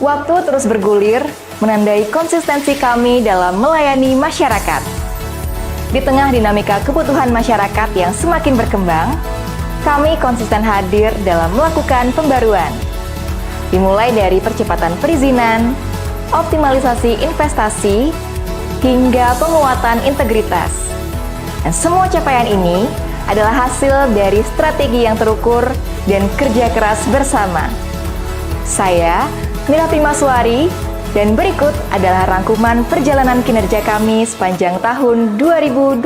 Waktu terus bergulir, menandai konsistensi kami dalam melayani masyarakat. Di tengah dinamika kebutuhan masyarakat yang semakin berkembang, kami konsisten hadir dalam melakukan pembaruan. Dimulai dari percepatan perizinan, optimalisasi investasi, hingga penguatan integritas. Dan semua capaian ini adalah hasil dari strategi yang terukur dan kerja keras bersama. Saya, Mira Primaswari, dan berikut adalah rangkuman perjalanan kinerja kami sepanjang tahun 2025.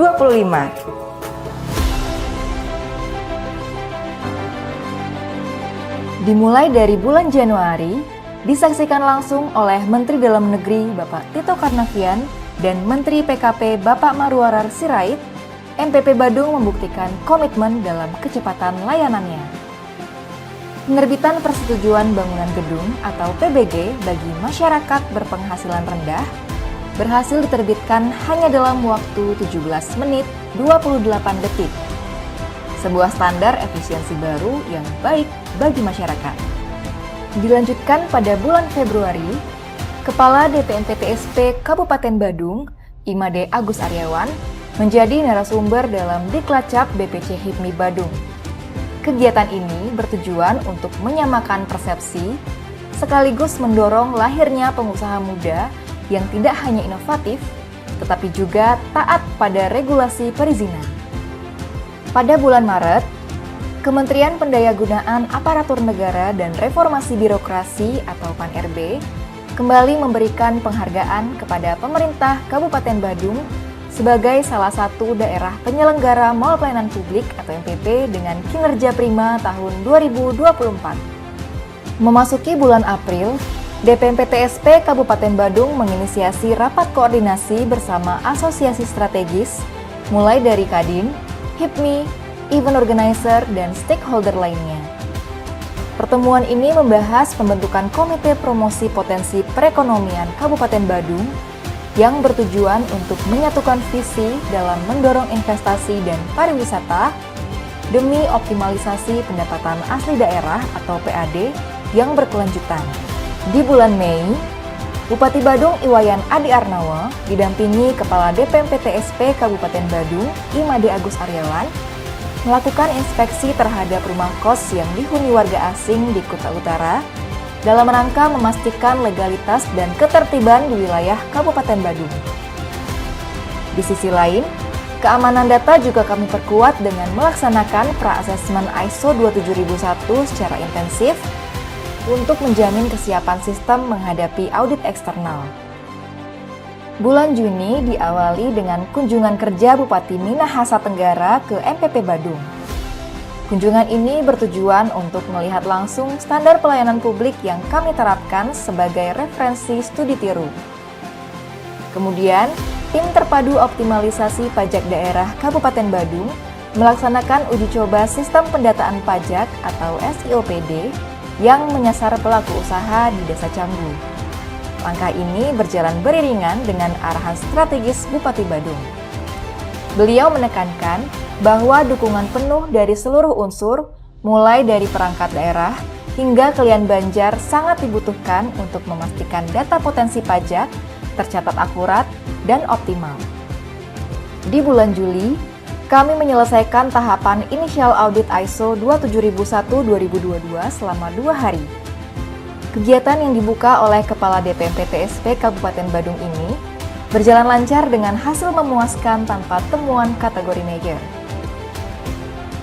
Dimulai dari bulan Januari, disaksikan langsung oleh Menteri Dalam Negeri Bapak Tito Karnavian dan Menteri PKP Bapak Marwarar Sirait, MPP Badung membuktikan komitmen dalam kecepatan layanannya. Penerbitan Persetujuan Bangunan Gedung atau PBG bagi masyarakat berpenghasilan rendah berhasil diterbitkan hanya dalam waktu 17 menit 28 detik. Sebuah standar efisiensi baru yang baik bagi masyarakat. Dilanjutkan pada bulan Februari, Kepala DPMPTSP Kabupaten Badung, Imade Agus Aryawan, menjadi narasumber dalam Diklacap BPC HIPMI Badung. Kegiatan ini bertujuan untuk menyamakan persepsi, sekaligus mendorong lahirnya pengusaha muda yang tidak hanya inovatif, tetapi juga taat pada regulasi perizinan. Pada bulan Maret, Kementerian Pendayagunaan Aparatur Negara dan Reformasi Birokrasi atau PAN-RB kembali memberikan penghargaan kepada pemerintah Kabupaten Badung sebagai salah satu daerah penyelenggara Mall Pelayanan Publik atau MPP dengan kinerja prima tahun 2024. Memasuki bulan April, DPMPTSP Kabupaten Badung menginisiasi rapat koordinasi bersama asosiasi strategis, mulai dari Kadin, HIPMI, event organizer, dan stakeholder lainnya. Pertemuan ini membahas pembentukan Komite Promosi Potensi Perekonomian Kabupaten Badung yang bertujuan untuk menyatukan visi dalam mendorong investasi dan pariwisata demi optimalisasi pendapatan asli daerah atau PAD yang berkelanjutan. Di bulan Mei, Bupati Badung Iwayan Adi Arnawa didampingi Kepala DPMPTSP Kabupaten Badung Imade Agus Aryawan melakukan inspeksi terhadap rumah kos yang dihuni warga asing di Kuta Utara dalam rangka memastikan legalitas dan ketertiban di wilayah Kabupaten Badung. Di sisi lain, keamanan data juga kami perkuat dengan melaksanakan pra-asesmen ISO 27001 secara intensif untuk menjamin kesiapan sistem menghadapi audit eksternal. Bulan Juni diawali dengan kunjungan kerja Bupati Minahasa Tenggara ke MPP Badung. Kunjungan ini bertujuan untuk melihat langsung standar pelayanan publik yang kami terapkan sebagai referensi studi tiru. Kemudian, tim terpadu optimalisasi pajak daerah Kabupaten Badung melaksanakan uji coba sistem pendataan pajak atau SIOPD yang menyasar pelaku usaha di Desa Canggu. Langkah ini berjalan beriringan dengan arahan strategis Bupati Badung. Beliau menekankan bahwa dukungan penuh dari seluruh unsur, mulai dari perangkat daerah hingga Kelian Banjar sangat dibutuhkan untuk memastikan data potensi pajak tercatat akurat dan optimal. Di bulan Juli, kami menyelesaikan tahapan inisial audit ISO 27001-2022 selama 2 hari. Kegiatan yang dibuka oleh Kepala DPMPTSP Kabupaten Badung ini berjalan lancar dengan hasil memuaskan tanpa temuan kategori major.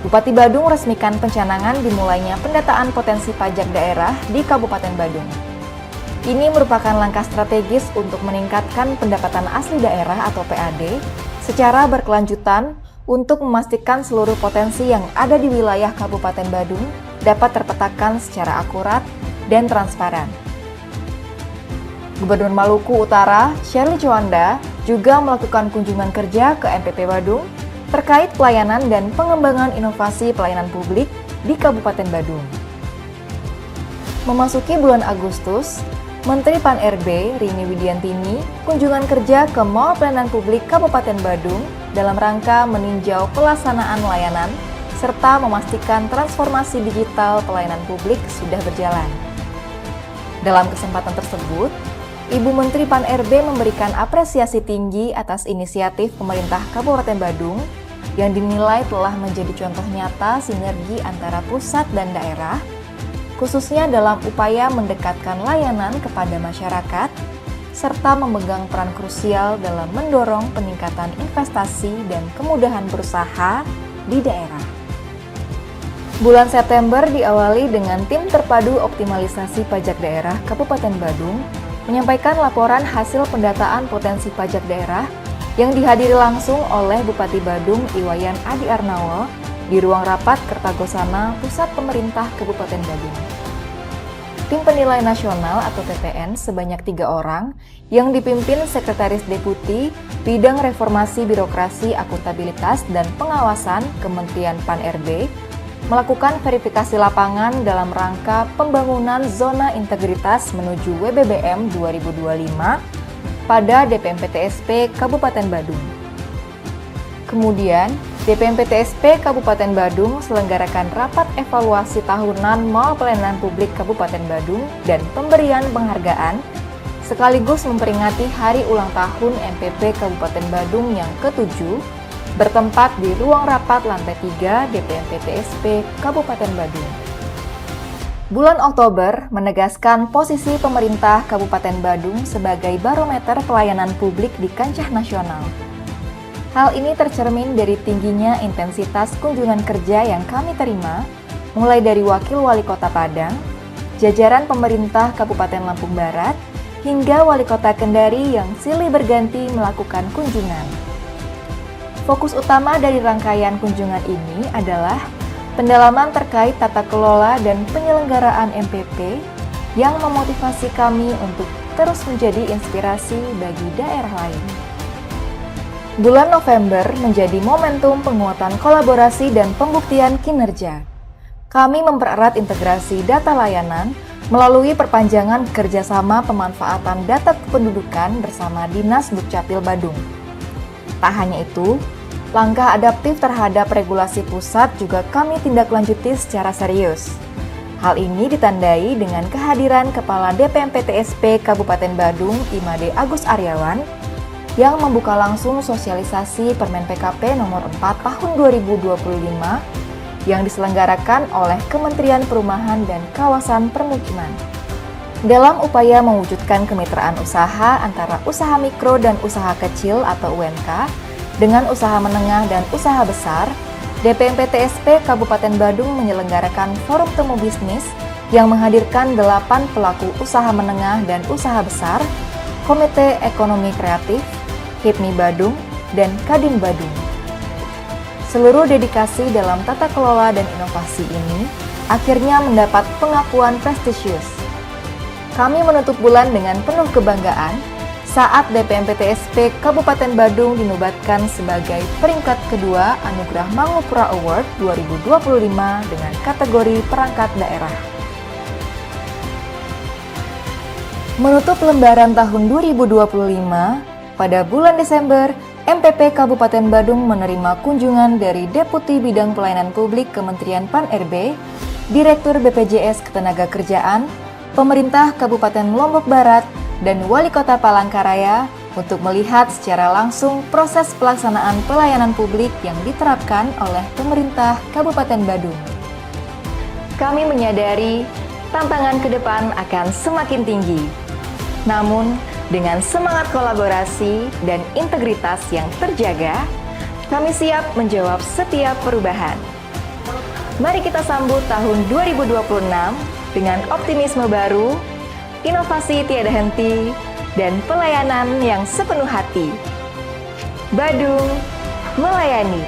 Bupati Badung resmikan pencanangan dimulainya pendataan potensi pajak daerah di Kabupaten Badung. Ini merupakan langkah strategis untuk meningkatkan pendapatan asli daerah atau PAD secara berkelanjutan untuk memastikan seluruh potensi yang ada di wilayah Kabupaten Badung dapat terpetakan secara akurat dan transparan. Gubernur Maluku Utara, Shirley Chowanda, juga melakukan kunjungan kerja ke MPP Badung terkait pelayanan dan pengembangan inovasi pelayanan publik di Kabupaten Badung. Memasuki bulan Agustus, Menteri PAN-RB Rini Widiantini kunjungan kerja ke Mall Pelayanan Publik Kabupaten Badung dalam rangka meninjau pelaksanaan layanan serta memastikan transformasi digital pelayanan publik sudah berjalan. Dalam kesempatan tersebut, Ibu Menteri Pan-RB memberikan apresiasi tinggi atas inisiatif pemerintah Kabupaten Badung yang dinilai telah menjadi contoh nyata sinergi antara pusat dan daerah, khususnya dalam upaya mendekatkan layanan kepada masyarakat, serta memegang peran krusial dalam mendorong peningkatan investasi dan kemudahan berusaha di daerah. Bulan September diawali dengan tim terpadu optimalisasi pajak daerah Kabupaten Badung menyampaikan laporan hasil pendataan potensi pajak daerah yang dihadiri langsung oleh Bupati Badung Iwayan Adi Arnawo di ruang rapat Kertagosana Pusat Pemerintah Kabupaten Badung. Tim Penilai Nasional atau TPN sebanyak 3 orang yang dipimpin Sekretaris Deputi Bidang Reformasi Birokrasi Akuntabilitas dan Pengawasan Kementerian Pan-RB melakukan verifikasi lapangan dalam rangka pembangunan zona integritas menuju WBBM 2025 pada DPMPTSP Kabupaten Badung. Kemudian, DPMPTSP Kabupaten Badung selenggarakan rapat evaluasi tahunan Mall Pelayanan Publik Kabupaten Badung dan pemberian penghargaan sekaligus memperingati Hari Ulang Tahun MPP Kabupaten Badung yang ke-7 bertempat di ruang rapat lantai 3 DPMPTSP Kabupaten Badung. Bulan Oktober menegaskan posisi pemerintah Kabupaten Badung sebagai barometer pelayanan publik di kancah nasional. Hal ini tercermin dari tingginya intensitas kunjungan kerja yang kami terima, mulai dari Wakil Wali Kota Padang, jajaran pemerintah Kabupaten Lampung Barat, hingga Wali Kota Kendari yang silih berganti melakukan kunjungan. Fokus utama dari rangkaian kunjungan ini adalah pendalaman terkait tata kelola dan penyelenggaraan MPP yang memotivasi kami untuk terus menjadi inspirasi bagi daerah lain. Bulan November menjadi momentum penguatan kolaborasi dan pembuktian kinerja. Kami mempererat integrasi data layanan melalui perpanjangan kerjasama pemanfaatan data kependudukan bersama Dinas Dukcapil Badung. Tak hanya itu, langkah adaptif terhadap regulasi pusat juga kami tindak lanjuti secara serius. Hal ini ditandai dengan kehadiran Kepala DPMPTSP Kabupaten Badung Imade Agus Aryawan yang membuka langsung sosialisasi Permen PKP nomor 4 tahun 2025 yang diselenggarakan oleh Kementerian Perumahan dan Kawasan Permukiman. Dalam upaya mewujudkan kemitraan usaha antara usaha mikro dan usaha kecil atau UMK dengan usaha menengah dan usaha besar, DPMPTSP Kabupaten Badung menyelenggarakan forum temu bisnis yang menghadirkan 8 pelaku usaha menengah dan usaha besar, Komite Ekonomi Kreatif, HIPMI Badung, dan Kadin Badung. Seluruh dedikasi dalam tata kelola dan inovasi ini akhirnya mendapat pengakuan prestisius. Kami menutup bulan dengan penuh kebanggaan saat DPMPTSP Kabupaten Badung dinobatkan sebagai peringkat kedua Anugerah Mangupura Award 2025 dengan kategori perangkat daerah. Menutup lembaran tahun 2025, pada bulan Desember, MPP Kabupaten Badung menerima kunjungan dari Deputi Bidang Pelayanan Publik Kementerian Pan-RB, Direktur BPJS Ketenagakerjaan, Pemerintah Kabupaten Lombok Barat, dan Wali Kota Palangkaraya untuk melihat secara langsung proses pelaksanaan pelayanan publik yang diterapkan oleh pemerintah Kabupaten Badung. Kami menyadari tantangan ke depan akan semakin tinggi. Namun, dengan semangat kolaborasi dan integritas yang terjaga, kami siap menjawab setiap perubahan. Mari kita sambut tahun 2026 dengan optimisme baru, inovasi tiada henti, dan pelayanan yang sepenuh hati. Badung melayani.